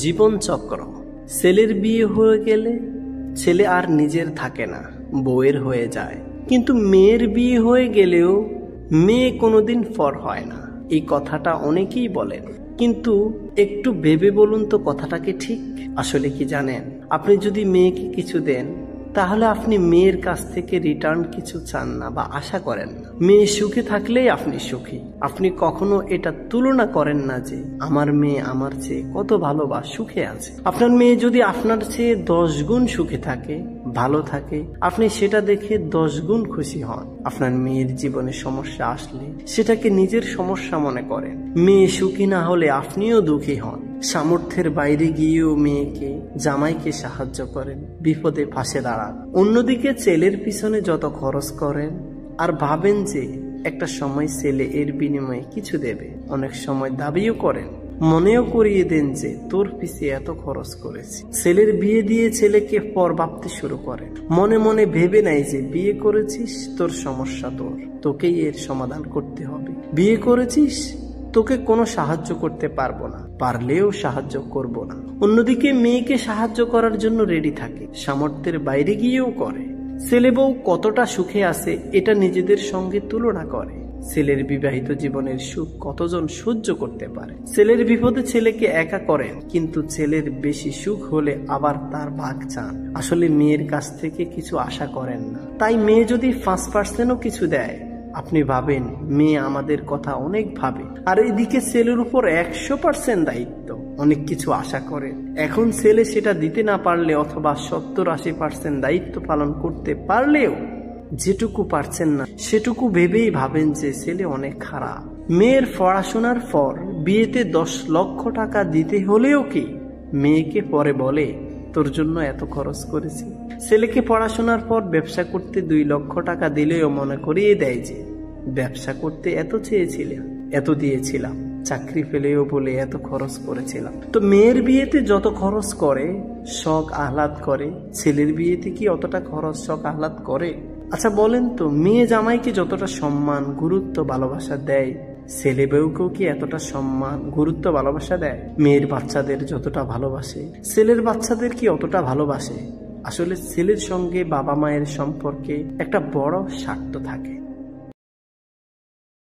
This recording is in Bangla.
জীবন চক্র। ছেলের বিয়ে হয়ে গেলে ছেলে আর নিজের থাকে না, বউয়ের হয়ে যায়। কিন্তু মেয়ের বিয়ে হয়ে গেলেও মেয়ে কোনোদিন পর হয় না। এই কথাটা অনেকেই বলেন, কিন্তু একটু ভেবে বলুন তো কথাটা কি ঠিক? আসলে কি জানেন, আপনি যদি মেয়েকে কিছু দেন তাহলে আপনি মেয়ের কাছ থেকে রিটার্ন কিছু চান না বা আশা করেন না। মেয়ে সুখে থাকলেই আপনি সুখী। আপনি কখনো এটা তুলনা করেন না যে আমার মেয়ে আমার চেয়ে কত ভালো বা সুখে আছে। আপনার মেয়ে যদি আপনার চেয়ে 10 গুণ সুখে থাকে, ভালো থাকে, আপনি সেটা দেখে 10 গুণ খুশি হন। আপনার মেয়ের জীবনে সমস্যা আসলে সেটাকে নিজের সমস্যা মনে করেন। মেয়ে সুখী না হলে আপনিও দুঃখী হন। সামর্থ্যের বাইরে গিয়েও মেয়েকে জামাইকে সাহায্য করেন, বিপদে পাশে দাঁড়ান। অন্যদিকে ছেলের পিছনে যত খরচ করেন আর ভাবেন যে একটা সময় ছেলে এর বিনিময়ে কিছু দেবে, অনেক সময় দাবিও করেন, মনেও করিয়ে দেন যে তোর পিছিয়ে এত খরচ করেছি। ছেলের বিয়ে দিয়ে ছেলেকে পর ভাবতে শুরু করেন। মনে মনে ভেবে নাই যে বিয়ে করেছিস, তোর সমস্যা তোকেই এর সমাধান করতে হবে। বিয়ে করেছিস, তোকে কোনো সাহায্য করতে পারবো না, পারলেও সাহায্য করব না। অন্যদিকে মেয়েকে সাহায্য করার জন্য রেডি থাকে, সামর্থ্যের বাইরে গিয়েও করে। ছেলে বউ কতটা সুখে আছে এটা নিজেদের সঙ্গে তুলনা করে। ছেলের বিবাহিত জীবনের সুখ কতজন সহ্য করতে পারে। ছেলের বিপদে ছেলেকে একা করেন, কিন্তু ছেলের বেশি সুখ হলে আবার তার ভাগ চান। আসলে মেয়ের কাছ থেকে কিছু আশা করেন না। তাই মেয়ে যদি 5%ও কিছু দেয়, আপনি ভাবেন মেয়ে আমাদের কথা অনেক ভাবে, আর এদিকে ছেলের উপর 100% দায়িত্ব, অনেক কিছু আশা করে। এখন ছেলে সেটা দিতে না পারলে অথবা 70-80% দায়িত্ব পালন করতে পারলেও যেটুকু পারছেন না সেটুকু ভেবেই ভাবেন যে ছেলে অনেক খারাপ। মেয়ের পড়াশোনার পর বিয়েতে 10 লক্ষ টাকা দিতে হলেও কি মেয়েকে পরে বলে তোর জন্য এত খরচ করেছি। ছেলেকে পড়াশোনার পর ব্যবসা করতে 2 লক্ষ টাকা দিলেও মনে করিয়ে দেয় যে ব্যবসা করতে এত চেয়েছিলাম, এত দিয়েছিলাম, চাকরি পেলেও বলে এত খরচ করেছিলাম। তো মেয়ের বিয়েতে যত খরচ করে, শখ আহ্লাদ করে, ছেলের বিয়েতে কি অতটা খরচ শখ আহ্লাদ করে? আচ্ছা বলেন তো, মেয়ে জামাইকে যতটা সম্মান, গুরুত্ব, ভালোবাসা দেয়, ছেলে বউকেও কি এতটা সম্মান, গুরুত্ব, ভালোবাসা দেয়? মেয়ের বাচ্চাদের যতটা ভালোবাসে, ছেলের বাচ্চাদের কি অতটা ভালোবাসে? আসলে ছেলের সঙ্গে বাবা মায়ের সম্পর্কে একটা বড় স্বার্থ থাকে।